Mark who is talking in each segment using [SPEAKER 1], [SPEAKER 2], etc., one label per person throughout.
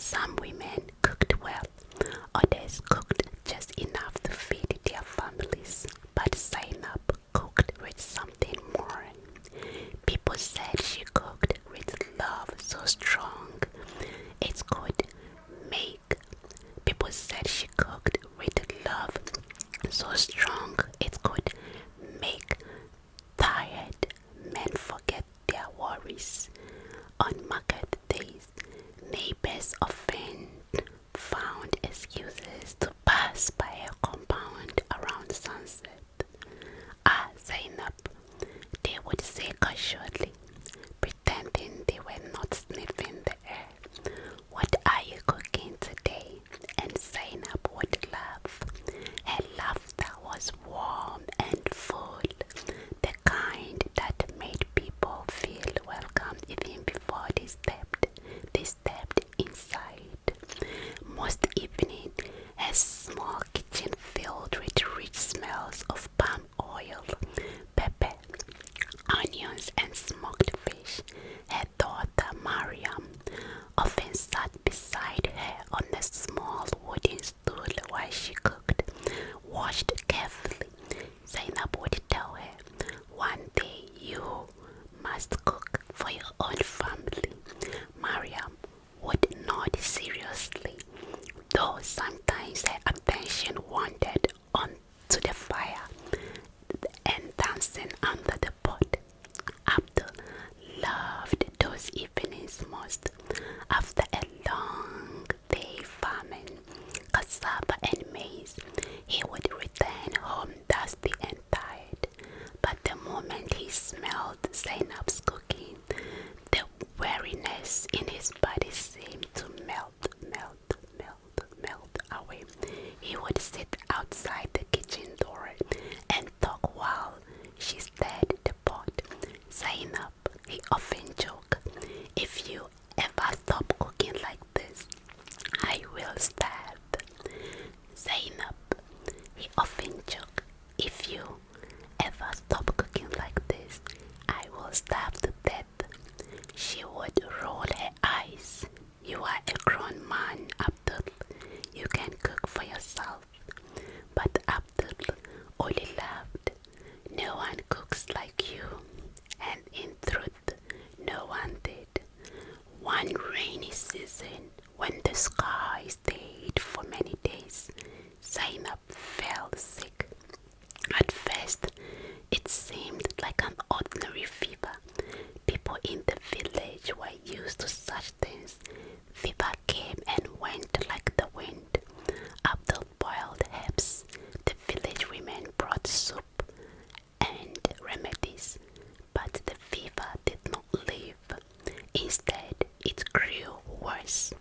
[SPEAKER 1] Some women cooked well, others cooked just enough to feed their families, but Zainab cooked with something more. People said she cooked with love so strong it could make. People said she cooked with love so strong it could make tired men forget their worries. On market days, neighbors often found excuses to pass by her compound around sunset. Ah, Zainab, they would say casually, pretending they were not sniffing the air. What are you cooking today? And Zainab would laugh. Her laughter was warm and full, the kind that made people feel welcome even before they stepped inside. Most evening, a small kitchen filled with rich smells of palm oil, pepper, onions, and smoked fish. Her daughter Mariam often sat beside her on a small wooden stool while she cooked, washed carefully. Zainab would tell her, one day you must cook for your own family. Mariam would nod seriously, though sometimes her attention wandered onto the fire and dancing under the pot. Abdul loved those evenings most. After a long day farming cassava and maize, he would return home dusty and tired. But the moment he smelled Zainab's cooking, the weariness in his body seemed to melt away. He would sit outside the kitchen door and talk while she stirred the pot. Zainab, he often joked, if you ever stop cooking like this, I will starve. Zainab, he often joked, if you ever stop cooking like this, I will starve to death. She would roll her eyes. You are a grown man, Abdul. You can cook for yourself. But Abdul only laughed. No one cooks like you. And in truth, no one did. One rainy season, when the sky stayed for many days, Zainab fell sick. At first, it seemed like an ordinary fever. People in the village were used to such things. Fever came and went like the wind. Abdul boiled herbs. The village women brought soup and remedies, but the fever did not leave. Instead, it grew worse.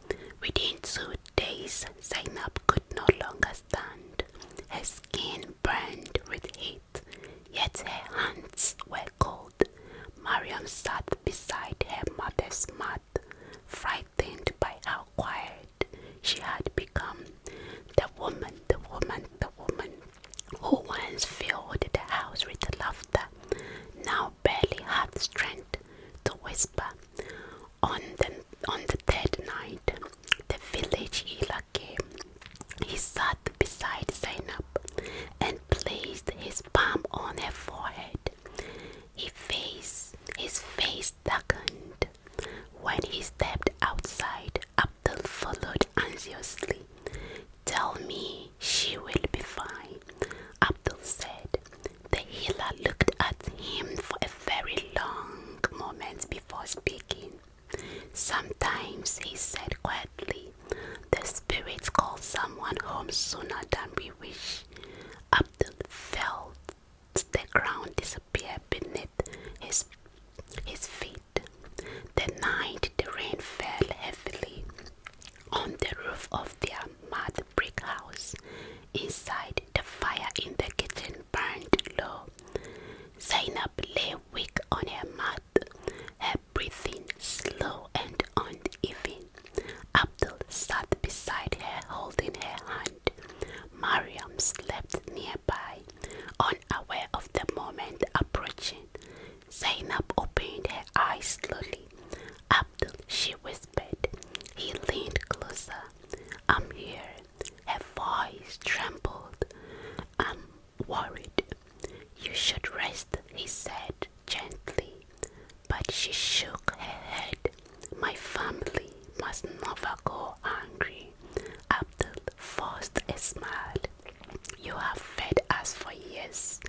[SPEAKER 1] Within 2 days, Zainab could no longer stand. Her skin burned with heat, yet her hands were cold. Mariam sat beside her mother's mat, frightened by how quiet she had become. The woman who once filled the house with laughter now barely had strength to whisper. On the third night, the village healer came. He sat beside Zainab and placed his palm on her forehead. His face darkened. When he stepped outside, Abdul followed anxiously. Tell me she will be fine, Abdul said. The healer looked at him for a very long moment before speaking. Sometimes, he said quietly, the spirits call someone home sooner than we wish. Abdul felt the ground disappear beneath his feet. The night the rain fell heavily on the roof of their mud brick house. Inside, the fire in the kitchen burned low. Zainab lay weak on her mat, her breathing slow and uneven. Abdul sat beside her holding her hand. Mariam slept nearby, unaware of the moment approaching. Zainab opened her eyes slowly. Abdul, she whispered. He leaned closer. worried. You should rest, he said gently, but she shook her head. My family must never go hungry. Abdul forced a smile. You have fed us for years.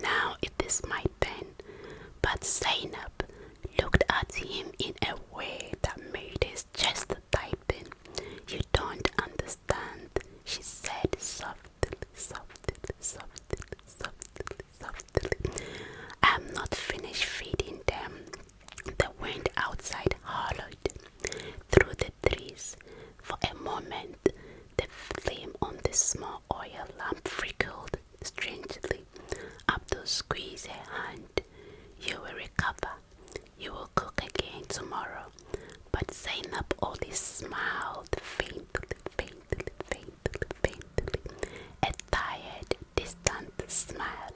[SPEAKER 1] Now it is my turn. But Zainab looked at him in a way that made his chest tighten. You don't understand, she said softly, softly, softly, softly, softly. I'm not finished feeding them. The wind outside hollowed through the trees. For a moment, the flame on the small oil lamp flickered strangely. Abdul squeezed her hand. You will recover. You will cook again tomorrow. But Zainab only smiled faintly, faintly, faintly, faintly. A tired, distant smile.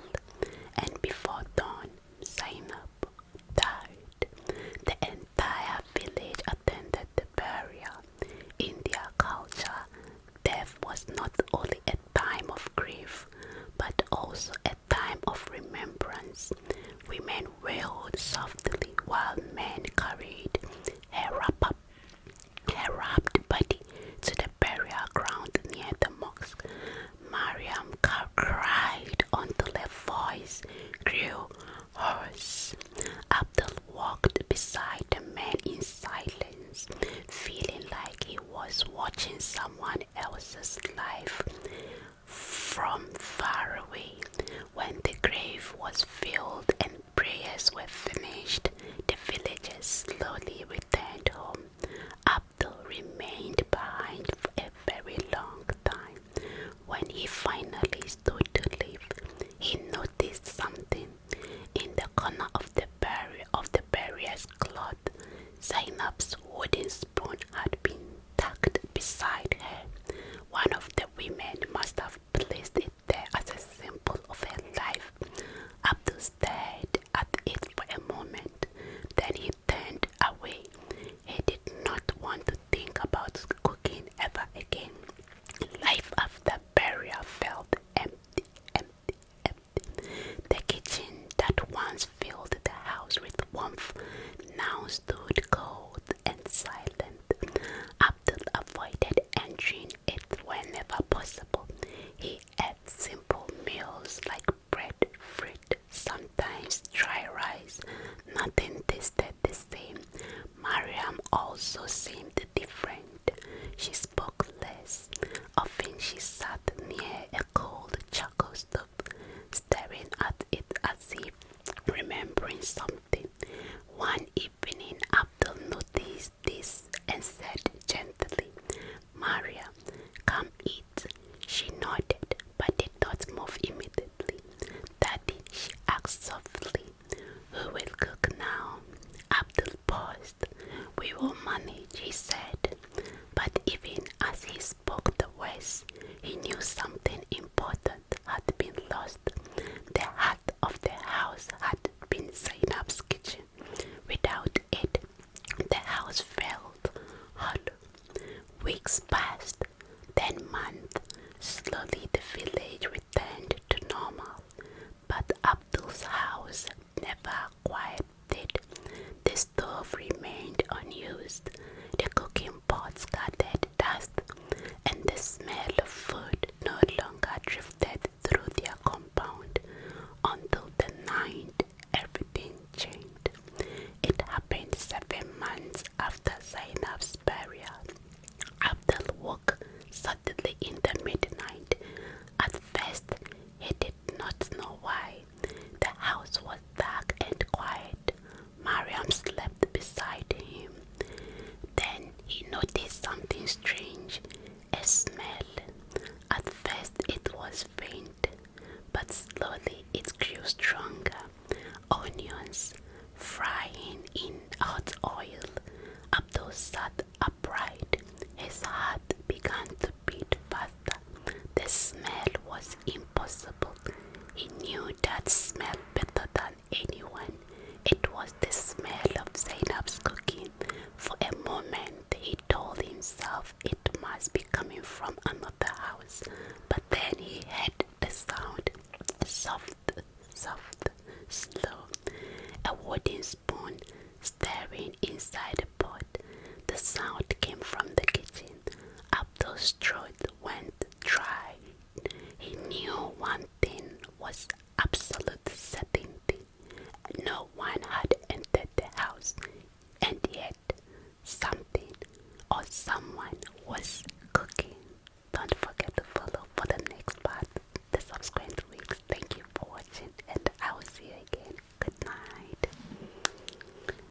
[SPEAKER 1] And before dawn, Zainab died. The entire village attended the burial. In their culture, death was not only a time of grief, but also a time of remembrance. Women wailed softly while men carried her wrapped body to the burial ground near the mosque. Mariam cried until her voice grew hoarse. Abdul walked beside the man in silence, feeling like he was watching someone else's life from far away. When the grave was filled and prayers were finished, the villagers slowly returned home. Abdul remained behind for a very long time. When he finally stood to leave, he noticed something. In the corner of the barrier's cloth, Zainab's wooden spoon had been tucked beside her. One of the women must have placed it there as a symbol of her life. Abdul stared at it for a moment, then he turned away. He did not want to think about cooking ever again. Life after burial felt empty, empty, empty. The kitchen that once filled the house with warmth now stood cold and silent. Abdul avoided entering it whenever possible. He ate simple meals like bread, fruit, sometimes dry rice. Nothing tasted the same. Mariam also seemed different. She spoke less. Often she sat near a cold charcoal stove, staring at it as if remembering something. One evening, Abdul noticed this and said gently, Maria, come eat. She nodded, but did not move immediately. Daddy, she asked softly, who will cook now? Abdul paused. We will manage, he said. But even as he spoke the words, he knew something important had been lost. The heart of the house had been Zainab's kitchen. Without it, the house felt hollow. Weeks passed, then months. Slowly the village returned to normal. But Abdul's house never quieted. The stove remained unused. The cooking pots gathered dust, and the smell of food no longer drifted through their compound. Until the night, everything changed. It happened 7 months after Zainab's burial. Abdul woke suddenly in the midnight. At first, he did not know why. The house was dark and quiet. Mariam slept beside him. Then he noticed something strange, a smell. At first it was faint, but slowly it grew stronger. Onions frying in hot oil. Abdul sat upright. His heart began to beat faster. The smell was impossible. He knew that smell better than anyone. It was the smell of Zainab's cooking. For a moment he told himself it must be coming from another house. But then he heard the sound soft, soft, slow. A wooden spoon staring inside a pot. The sound came from the kitchen. Abdul's throat went dry. He knew one thing was absolute certainty. No one had entered the house, and yet something or someone was